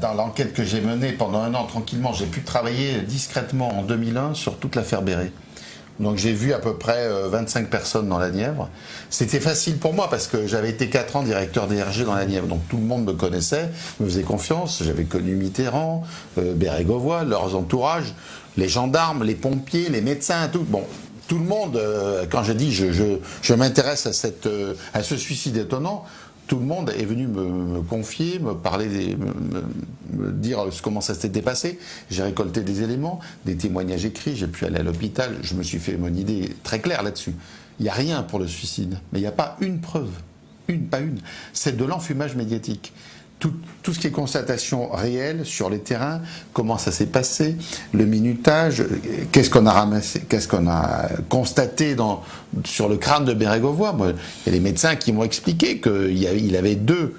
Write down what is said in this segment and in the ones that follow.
Dans l'enquête que j'ai menée pendant un an tranquillement, j'ai pu travailler discrètement en 2001 sur toute l'affaire Béret. Donc j'ai vu à peu près 25 personnes dans la Nièvre. C'était facile pour moi parce que j'avais été 4 ans directeur DRG dans la Nièvre. Donc tout le monde me connaissait, me faisait confiance. J'avais connu Mitterrand, Bérégovoy, leurs entourages, les gendarmes, les pompiers, les médecins, tout. Bon, tout le monde, quand je dis je m'intéresse à ce suicide étonnant, tout le monde est venu me confier, me parler, me dire comment ça s'était passé. J'ai récolté des éléments, des témoignages écrits, j'ai pu aller à l'hôpital, je me suis fait mon idée très claire là-dessus. Il n'y a rien pour le suicide, mais il n'y a pas une preuve, pas une. C'est de l'enfumage médiatique. Tout ce qui est constatation réelle sur les terrains, comment ça s'est passé, le minutage, qu'est-ce qu'on a ramassé, qu'est-ce qu'on a constaté sur le crâne de Bérégovoy. Moi, il y a les médecins qui m'ont expliqué qu'il avait deux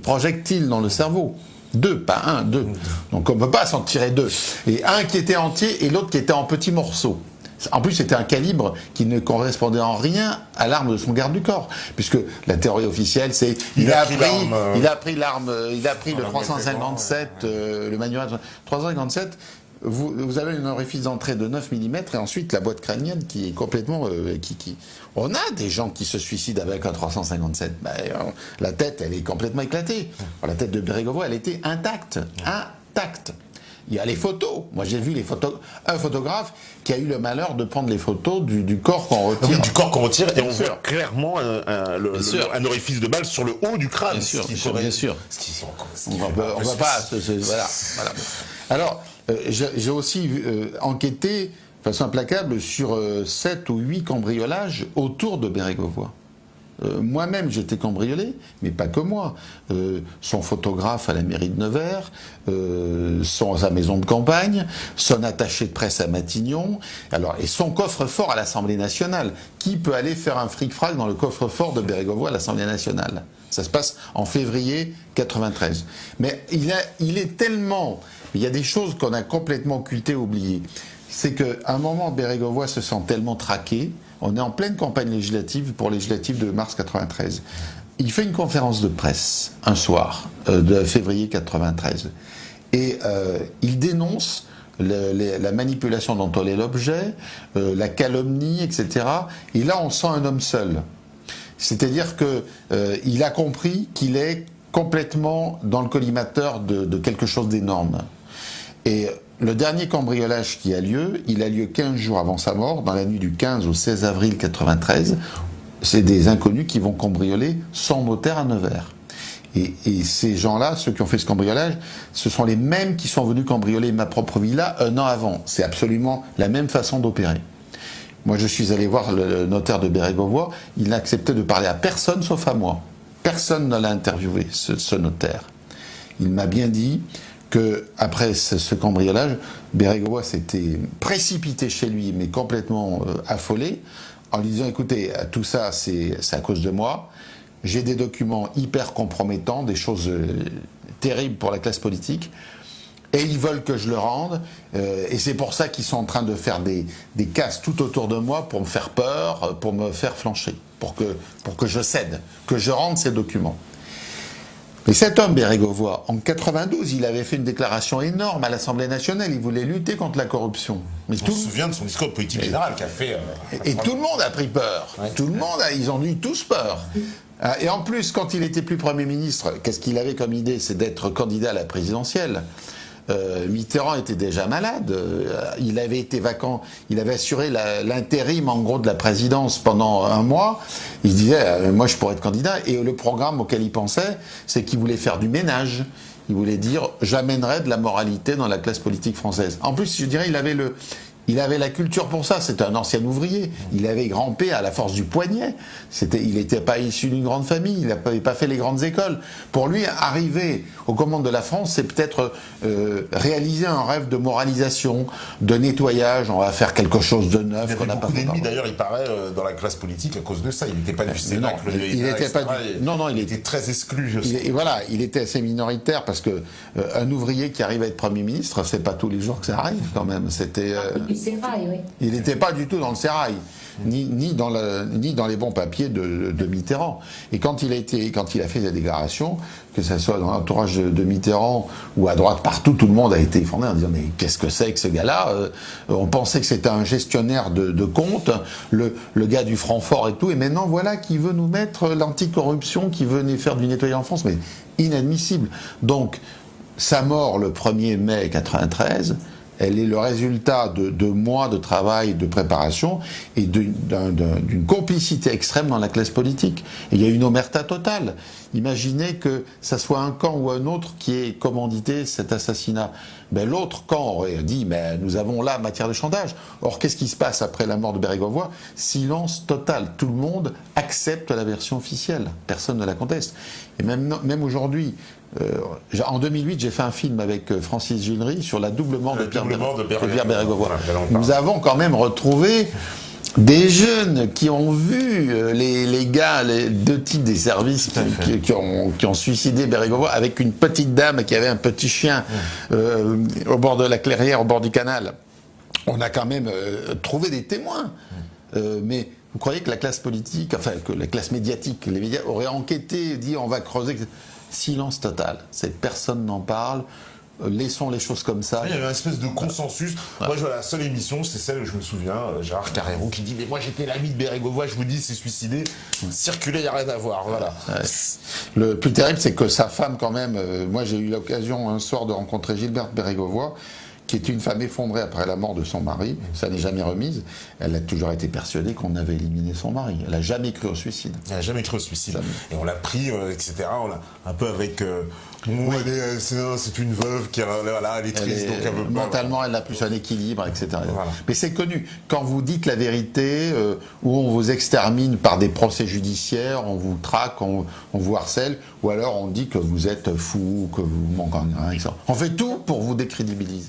projectiles dans le cerveau. Deux, pas un, deux. Donc on ne peut pas s'en tirer deux. Et un qui était entier et l'autre qui était en petits morceaux. En plus, c'était un calibre qui ne correspondait en rien à l'arme de son garde du corps, puisque la théorie officielle, c'est il a pris le 357, le manuel 357. Vous avez un orifice d'entrée de 9 mm et ensuite la boîte crânienne qui est complètement... On a des gens qui se suicident avec un 357. La tête, elle est complètement éclatée. La tête de Bérégovoy, elle était intacte. Intacte. Il y a les photos. Moi, j'ai vu un photographe qui a eu le malheur de prendre les photos du corps qu'on retire. Oui, du corps qu'on retire, et on voit clairement un orifice de balle sur le haut du crâne. Bien sûr. On ne va pas... Voilà. Alors, j'ai aussi enquêté de façon implacable sur 7 ou 8 cambriolages autour de Bérégovoy. Moi-même, j'étais cambriolé, mais pas que moi. Son photographe à la mairie de Nevers, sa maison de campagne, son attaché de presse à Matignon, et son coffre-fort à l'Assemblée nationale. Qui peut aller faire un fric-frac dans le coffre-fort de Bérégovoy à l'Assemblée nationale? Ça se passe en février 93. Mais il est tellement... Il y a des choses qu'on a complètement occultées, oubliées. C'est qu'à un moment, Bérégovoy se sent tellement traqué. On est en pleine campagne législative pour législative de mars 93. Il fait une conférence de presse un soir de février 93 et il dénonce la manipulation dont on est l'objet, la calomnie, etc. Et là, on sent un homme seul. C'est-à-dire qu'il a compris qu'il est complètement dans le collimateur de quelque chose d'énorme. Et le dernier cambriolage qui a lieu, il a lieu 15 jours avant sa mort, dans la nuit du 15 au 16 avril 93. C'est des inconnus qui vont cambrioler son notaire à Nevers. Et ces gens-là, ceux qui ont fait ce cambriolage, ce sont les mêmes qui sont venus cambrioler ma propre villa un an avant. C'est absolument la même façon d'opérer. Moi, je suis allé voir le notaire de Bérégovoy, il n'a accepté de parler à personne sauf à moi. Personne ne l'a interviewé, ce notaire. Il m'a bien dit qu'après ce cambriolage, Bérégovoy s'était précipité chez lui, mais complètement affolé, en lui disant, écoutez, tout ça, c'est à cause de moi, j'ai des documents hyper compromettants, des choses terribles pour la classe politique, et ils veulent que je le rende, et c'est pour ça qu'ils sont en train de faire des casses tout autour de moi pour me faire peur, pour me faire flancher, pour que je cède, que je rende ces documents. Et cet homme, Bérégovoy, en 92, il avait fait une déclaration énorme à l'Assemblée nationale. Il voulait lutter contre la corruption. Mais on se souvient de son discours de politique générale qu'a fait... Et tout le monde a pris peur. Ouais. Tout le monde, ils ont eu tous peur. Et en plus, quand il était plus Premier ministre, qu'est-ce qu'il avait comme idée? C'est d'être candidat à la présidentielle. Mitterrand était déjà malade, il avait été vacant, il avait assuré l'intérim en gros de la présidence pendant un mois. Il disait moi je pourrais être candidat, et le programme auquel il pensait, c'est qu'il voulait faire du ménage. Il voulait dire j'amènerai de la moralité dans la classe politique française. En plus, je dirais, il avait la culture pour ça. C'était un ancien ouvrier. Il avait grimpé à la force du poignet. Il n'était pas issu d'une grande famille. Il n'avait pas fait les grandes écoles. Pour lui, arriver aux commandes de la France, c'est peut-être réaliser un rêve de moralisation, de nettoyage. On va faire quelque chose de neuf qu'on n'a pas fait. D'ailleurs, il paraît dans la classe politique à cause de ça. Il n'était pas du Cénacle. Il était très exclu. Et voilà, il était assez minoritaire parce que un ouvrier qui arrive à être Premier ministre, c'est pas tous les jours que ça arrive quand même. C'était sérail, oui. Il n'était pas du tout dans le sérail, ni dans les bons papiers de Mitterrand. Et quand il a fait sa déclaration, que ce soit dans l'entourage de Mitterrand ou à droite, partout, tout le monde a été effondré en disant mais qu'est-ce que c'est que ce gars-là On pensait que c'était un gestionnaire de comptes, le gars du Francfort et tout, et maintenant voilà qui veut nous mettre l'anticorruption, qui veut faire du nettoyage en France, mais inadmissible. Donc, sa mort le 1er mai 93, elle est le résultat de mois de travail, de préparation et d'une complicité extrême dans la classe politique. Et il y a une omerta totale. Imaginez que ça soit un camp ou un autre qui ait commandité cet assassinat. Ben, l'autre camp aurait dit « nous avons là matière de chantage ». Or, qu'est-ce qui se passe après la mort de Bérégovoy? Silence total. Tout le monde accepte la version officielle. Personne ne la conteste. Et même aujourd'hui, en 2008, j'ai fait un film avec Francis Gillery sur la double mort de Pierre Bérégovoy. Nous avons quand même retrouvé des jeunes qui ont vu les gars, les deux types des services qui ont suicidé Bérégovoy avec une petite dame qui avait un petit chien au bord de la clairière, au bord du canal. On a quand même trouvé des témoins. Mais vous croyez que la classe politique, enfin que la classe médiatique, les médias auraient enquêté, dit on va creuser? Silence total. Personne n'en parle. Laissons les choses comme ça. Il y avait une espèce de consensus. Moi, je vois la seule émission, c'est celle où je me souviens, Gérard Carrérou qui dit « Mais moi, j'étais l'ami de Bérégovoy, je vous dis, c'est suicidé. Circuler, il n'y a rien à voir. » Voilà. Le plus terrible, c'est que sa femme, quand même... moi, j'ai eu l'occasion un soir de rencontrer Gilberte Bérégovoy, qui est une femme effondrée après la mort de son mari. Ça n'est jamais remise. Elle a toujours été persuadée qu'on avait éliminé son mari. Elle n'a jamais cru au suicide. Elle n'a jamais cru au suicide. Jamais. Et on l'a pris, etc. On l'a un peu avec... c'est une veuve qui elle est triste, donc elle veut pas. Mentalement, elle a plus un équilibre, etc. Voilà. Mais c'est connu. Quand vous dites la vérité, où on vous extermine par des procès judiciaires, on vous traque, on vous harcèle, ou alors on dit que vous êtes fou, que vous manquez un, etc. On fait tout pour vous décrédibiliser.